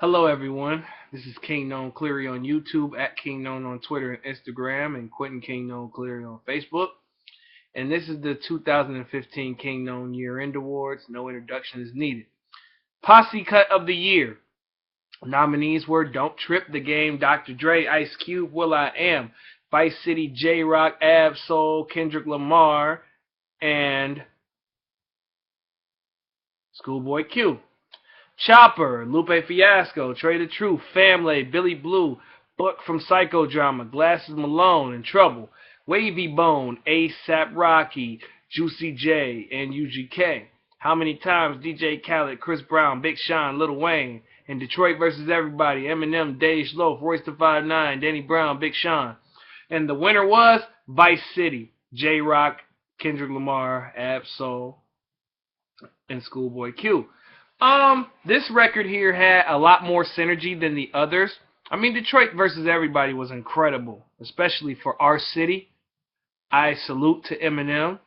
Hello, everyone. This is Kingknown Cleary on YouTube, at Kingknown on Twitter and Instagram, and Quentin Kingknown Cleary on Facebook. And this is the 2015 Kingknown Year-End Awards. No introduction is needed. Posse Cut of the Year. Nominees were Don't Trip, The Game, Dr. Dre, Ice Cube, will.i.am, Vice City, J-Rock, Ab Soul, Kendrick Lamar, and Schoolboy Q. Chopper, Lupe Fiasco, Trey the Truth, Family, Billy Blue, Book from Psychodrama, Glasses Malone, and Trouble, Wavy Bone, ASAP Rocky, Juicy J, and UGK. How Many Times, DJ Khaled, Chris Brown, Big Sean, Lil Wayne, and Detroit versus Everybody, Eminem, Dej Loaf, Royce da 5'9", Danny Brown, Big Sean. And the winner was Vice City, J-Rock, Kendrick Lamar, Ab Soul, and Schoolboy Q. This record here had a lot more synergy than the others. I mean, Detroit versus Everybody was incredible, especially for our city. I salute to Eminem.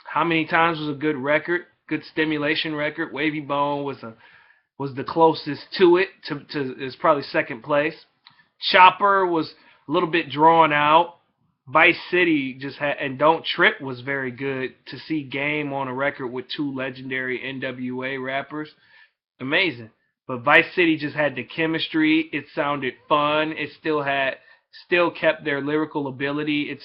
How Many Times was a good record, good stimulation record. Wavy Bone was the closest to it. Is probably second place. Chopper was a little bit drawn out. Vice City just had, and Don't Trip was very good. To see Game on a record with two legendary NWA rappers, amazing. But Vice City just had the chemistry. It sounded fun. It still kept their lyrical ability.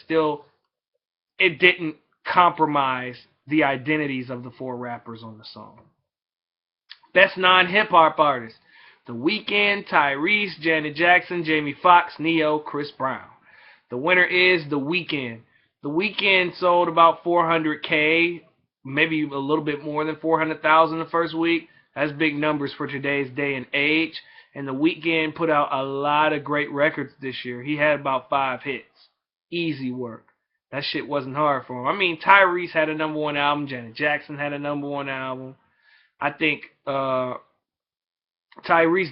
It didn't compromise the identities of the four rappers on the song. Best non-hip hop artist: The Weeknd, Tyrese, Janet Jackson, Jamie Foxx, Neo, Chris Brown. The winner is The Weeknd. The Weeknd sold about 400K, maybe a little bit more than 400,000 the first week. That's big numbers for today's day and age. And The Weeknd put out a lot of great records this year. He had about 5 hits. Easy work. That shit wasn't hard for him. I mean, Tyrese had a number one album. Janet Jackson had a number one album. I think Tyrese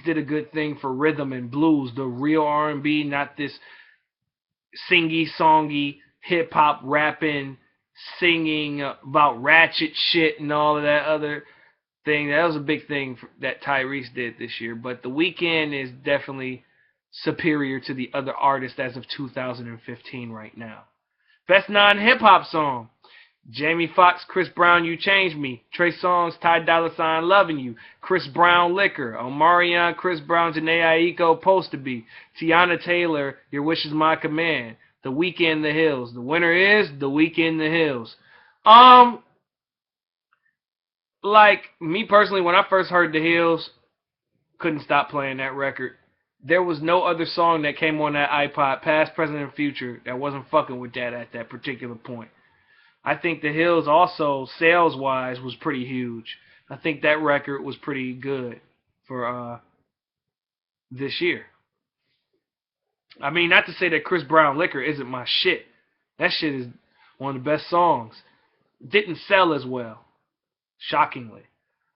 did a good thing for rhythm and blues, the real R&B, not this singy, songy, hip hop rapping, singing about ratchet shit and all of that other thing. That was a big thing that Tyrese did this year. But The Weeknd is definitely superior to the other artists as of 2015 right now. Best non-hip hop song: Jamie Foxx, Chris Brown, You Changed Me. Trey Songz, Ty Dolla $ign, Loving You. Chris Brown, Liquor. Omarion, Chris Brown, Janae Aiko, Supposed to Be. Tiana Taylor, Your Wish Is My Command. The Weeknd, The Hills. The winner is The Weeknd, The Hills. Like me personally, when I first heard The Hills, couldn't stop playing that record. There was no other song that came on that iPod, past, present, and future, that wasn't fucking with that at that particular point. I think The Hills also, sales-wise, was pretty huge. I think that record was pretty good for this year. I mean, not to say that Chris Brown Liquor isn't my shit. That shit is one of the best songs. Didn't sell as well, shockingly.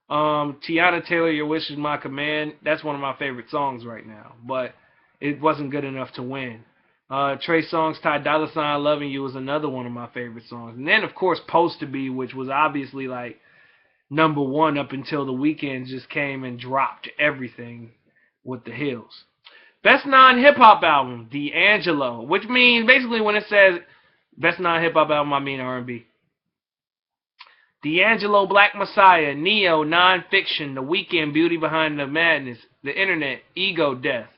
Tiana Taylor, Your Wish Is My Command, that's one of my favorite songs right now, but it wasn't good enough to win. Trey Songz, Ty Dolla $ign, Loving You was another one of my favorite songs. And then, of course, Supposed to Be, which was obviously like number one up until The Weeknd just came and dropped everything with The Hills. Best non-hip-hop album: D'Angelo, which means basically when it says best non-hip-hop album, I mean R&B. D'Angelo, Black Messiah. Neo, Non-Fiction. The Weeknd, Beauty Behind the Madness. The Internet, Ego Death.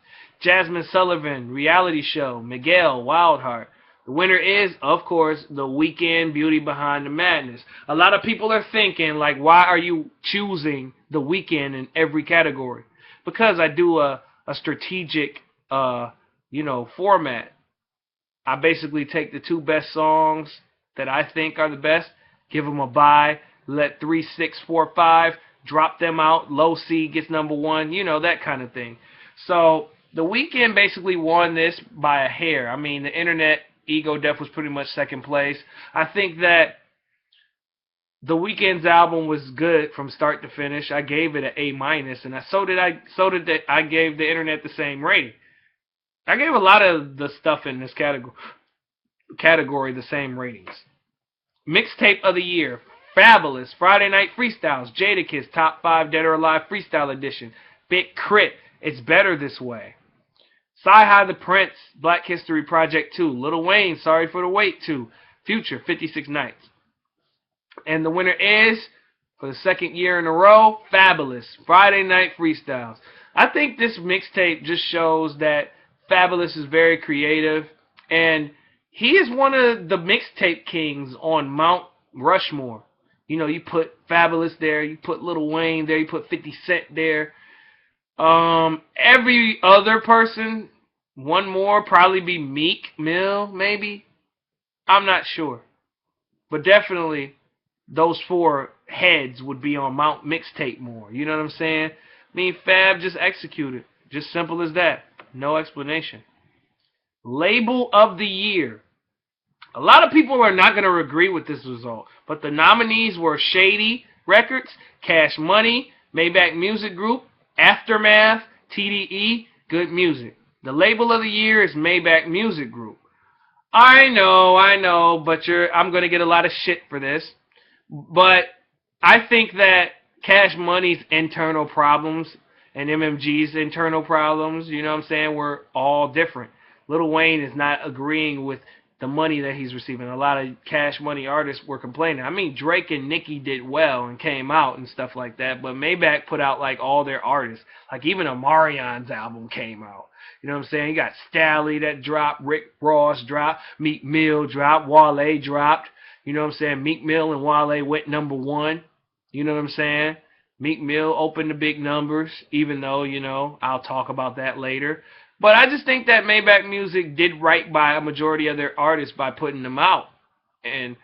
Jasmine Sullivan, Reality Show. Miguel, Wildheart. The winner is, of course, The Weeknd, Beauty Behind the Madness. A lot of people are thinking, like, why are you choosing The Weeknd in every category? Because I do a strategic, format. I basically take the two best songs that I think are the best, give them a bye, let 3, 6, 4, 5, drop them out, low C gets number one, that kind of thing. So The Weeknd basically won this by a hair. I mean, The Internet, Ego Death was pretty much second place. I think that The Weeknd's album was good from start to finish. I gave it an A-, and I gave The Internet the same rating. I gave a lot of the stuff in this category the same ratings. Mixtape of the Year: Fabulous, Friday Night Freestyles, Jadakiss, Top 5 Dead or Alive Freestyle Edition. Big Crit, It's Better This Way. Sci-Hi the Prince, Black History Project 2. Lil Wayne, Sorry for the Wait 2. Future, 56 Nights. And the winner is, for the second year in a row, Fabulous, Friday Night Freestyles. I think this mixtape just shows that Fabulous is very creative, and he is one of the mixtape kings on Mount Rushmore. You know, you put Fabulous there, you put Lil Wayne there, you put 50 Cent there. Every other person, one more, probably be Meek Mill, maybe. I'm not sure. But definitely, those four heads would be on Mount Mixtape more. You know what I'm saying? I mean, Fab just executed. Just simple as that. No explanation. Label of the Year. A lot of people are not going to agree with this result, but the nominees were Shady Records, Cash Money, Maybach Music Group, Aftermath, TDE, Good Music. The label of the year is Maybach Music Group. I know, but I'm going to get a lot of shit for this. But I think that Cash Money's internal problems and MMG's internal problems, you know what I'm saying, were all different. Lil Wayne is not agreeing with the money that he's receiving. A lot of Cash Money artists were complaining. I mean, Drake and Nicki did well and came out and stuff like that, but Maybach put out like all their artists. Like even Omarion's album came out. You know what I'm saying? You got Stally that dropped, Rick Ross dropped, Meek Mill dropped, Wale dropped. You know what I'm saying? Meek Mill and Wale went #1. You know what I'm saying? Meek Mill opened the big numbers, even though, you know, I'll talk about that later. But I just think that Maybach Music did right by a majority of their artists by putting them out and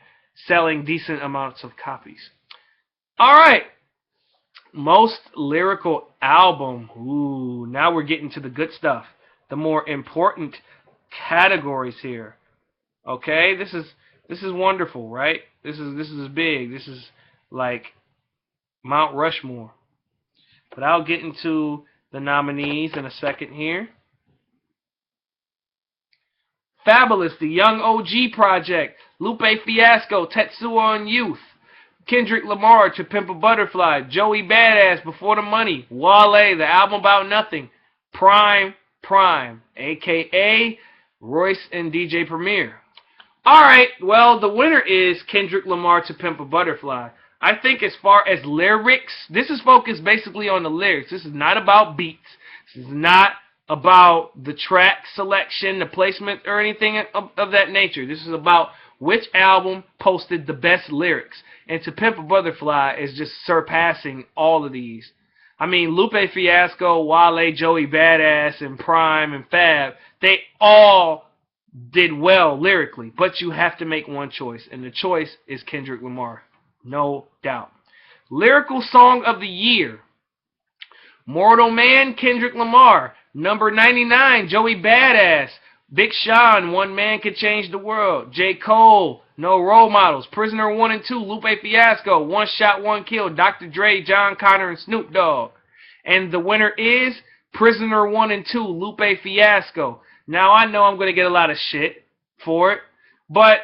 selling decent amounts of copies. All right. Most lyrical album. Ooh, now we're getting to the good stuff. The more important categories here. Okay? This is wonderful, right? This is big. This is like Mount Rushmore. But I'll get into the nominees in a second here. Fabulous, The Young OG Project, Lupe Fiasco, Tetsuo and Youth, Kendrick Lamar, To Pimp a Butterfly, Joey Badass, Before the Money, Wale, The Album About Nothing, Prime, a.k.a. Royce and DJ Premier. Alright, well, the winner is Kendrick Lamar, To Pimp a Butterfly. I think as far as lyrics, this is focused basically on the lyrics. This is not about beats. This is not about the track selection, the placement, or anything of that nature. This is about which album posted the best lyrics. And To Pimp a Butterfly is just surpassing all of these. I mean, Lupe Fiasco, Wale, Joey Badass, and Prime, and Fab, they all did well lyrically. But you have to make one choice, and the choice is Kendrick Lamar. No doubt. Lyrical Song of the Year. Mortal Man, Kendrick Lamar. Number 99, Joey Badass. Big Sean, One Man Could Change the World. J. Cole, No Role Models. Prisoner 1 and 2, Lupe Fiasco. One Shot, One Kill, Dr. Dre, John Connor, and Snoop Dogg. And the winner is Prisoner 1 and 2, Lupe Fiasco. Now, I know I'm going to get a lot of shit for it, but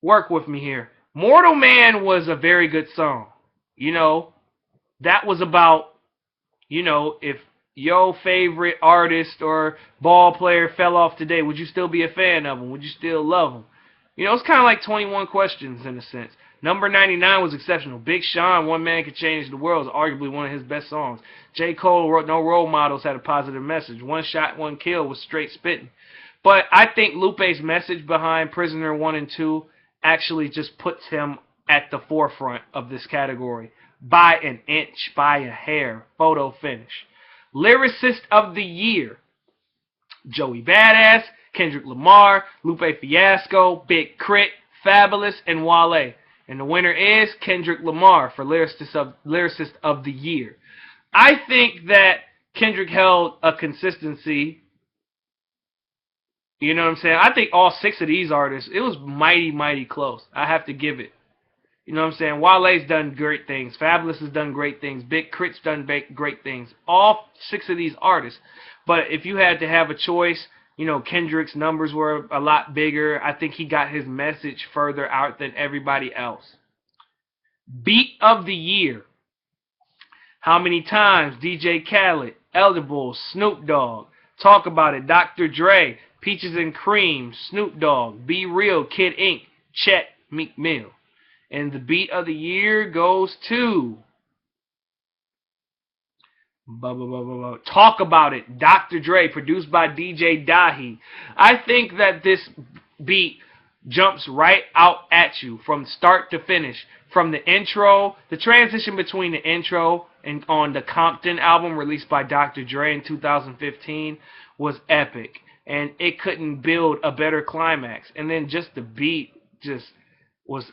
work with me here. Mortal Man was a very good song. You know, that was about, you know, if your favorite artist or ball player fell off today, would you still be a fan of him? Would you still love him? You know, it's kind of like 21 Questions in a sense. Number 99 was exceptional. Big Sean, One Man Could Change the World, is arguably one of his best songs. J. Cole, No Role Models, had a positive message. One Shot, One Kill was straight spitting. But I think Lupe's message behind Prisoner 1 and 2 actually just puts him at the forefront of this category. By an inch, by a hair, photo finish. Lyricist of the Year. Joey Badass, Kendrick Lamar, Lupe Fiasco, Big Crit, Fabulous, and Wale. And the winner is Kendrick Lamar for Lyricist of the Year. I think that Kendrick held a consistency. You know what I'm saying? I think all 6 of these artists, it was mighty, mighty close. I have to give it. You know what I'm saying? Wale's done great things. Fabulous has done great things. Big Crit's done great things. All 6 of these artists. But if you had to have a choice, you know, Kendrick's numbers were a lot bigger. I think he got his message further out than everybody else. Beat of the Year. How Many Times, DJ Khaled. Elderbull, Snoop Dogg. Talk About It, Dr. Dre. Peaches and Cream, Snoop Dogg. Be Real, Kid Ink. Chet, Meek Mill. And the beat of the year goes to Talk About It, Dr. Dre, produced by DJ Dahi. I think that this beat jumps right out at you from start to finish. From the intro, the transition between the intro and on the Compton album released by Dr. Dre in 2015 was epic. And it couldn't build a better climax. And then just the beat just was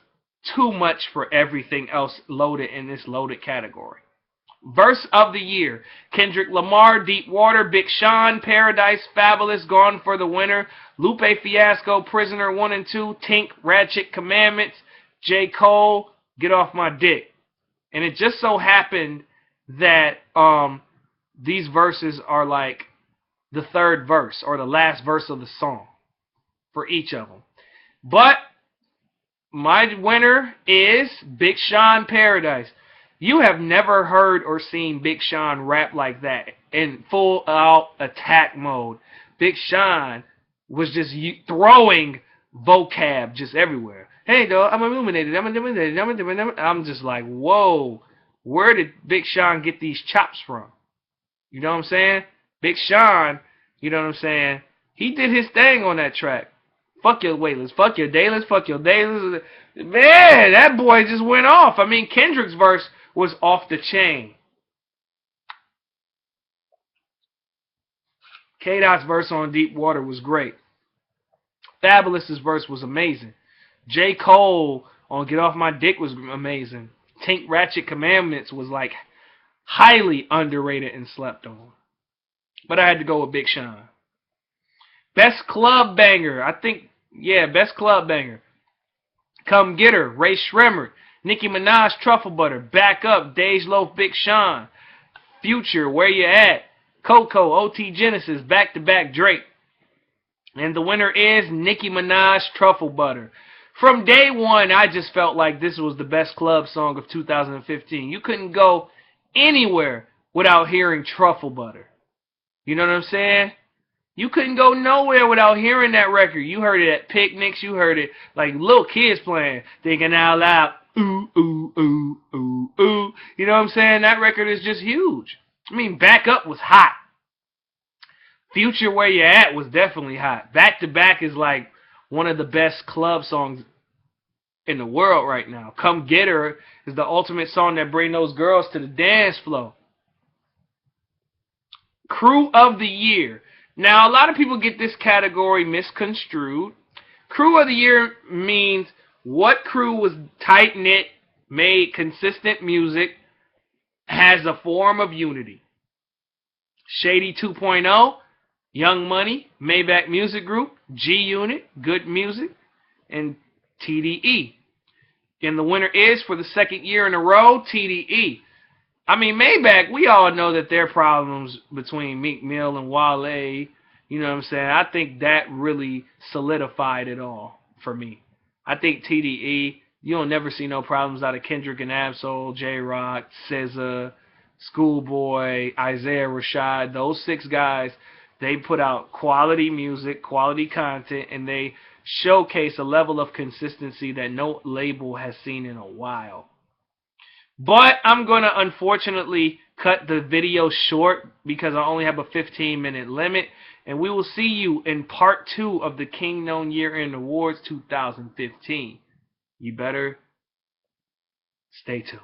too much for everything else loaded in this loaded category. Verse of the year: Kendrick Lamar, Deep Water, Big Sean, Paradise, Fabulous, Gone for the Winner, Lupe Fiasco, Prisoner 1 and 2, Tink, Ratchet Commandments, J. Cole, Get Off My Dick. And it just so happened that these verses are like the third verse or the last verse of the song for each of them. But my winner is Big Sean, Paradise. You have never heard or seen Big Sean rap like that in full out attack mode. Big Sean was just throwing vocab just everywhere. Hey, dog, I'm illuminated. I'm just like, whoa, where did Big Sean get these chops from? You know what I'm saying? Big Sean, you know what I'm saying? He did his thing on that track. Fuck your waitlist, fuck your daylist, fuck your daylist. Man, that boy just went off. I mean, Kendrick's verse was off the chain. K-Dot's verse on Deep Water was great. Fabulous's verse was amazing. J. Cole on Get Off My Dick was amazing. Tink Ratchet Commandments was like highly underrated and slept on. But I had to go with Big Sean. Best club banger. I think, yeah, best club banger. Come Get Her, Ray Shremmerd. Nicki Minaj, Truffle Butter. Back Up, Dej Loaf, Big Sean. Future, Where You At. Coco, OT Genesis, Back to Back Drake. And the winner is Nicki Minaj, Truffle Butter. From day one, I just felt like this was the best club song of 2015. You couldn't go anywhere without hearing Truffle Butter. You know what I'm saying? You couldn't go nowhere without hearing that record. You heard it at picnics. You heard it like little kids playing, thinking out loud, ooh, ooh, ooh, ooh, ooh. You know what I'm saying? That record is just huge. I mean, Back Up was hot. Future, Where You At was definitely hot. Back to Back is like one of the best club songs in the world right now. Come Get Her is the ultimate song that brings those girls to the dance floor. Crew of the Year. Now, a lot of people get this category misconstrued. Crew of the Year means what crew was tight-knit, made consistent music, has a form of unity. Shady 2.0, Young Money, Maybach Music Group, G Unit, Good Music, and TDE. And the winner is, for the second year in a row, TDE. I mean, Maybach, we all know that there are problems between Meek Mill and Wale. You know what I'm saying? I think that really solidified it all for me. I think TDE, you'll never see no problems out of Kendrick and Absol, J-Rock, SZA, Schoolboy, Isaiah Rashad. Those 6 guys, they put out quality music, quality content, and they showcase a level of consistency that no label has seen in a while. But I'm going to unfortunately cut the video short because I only have a 15-minute limit. And we will see you in part 2 of the Kingknown Year-End Awards 2015. You better stay tuned.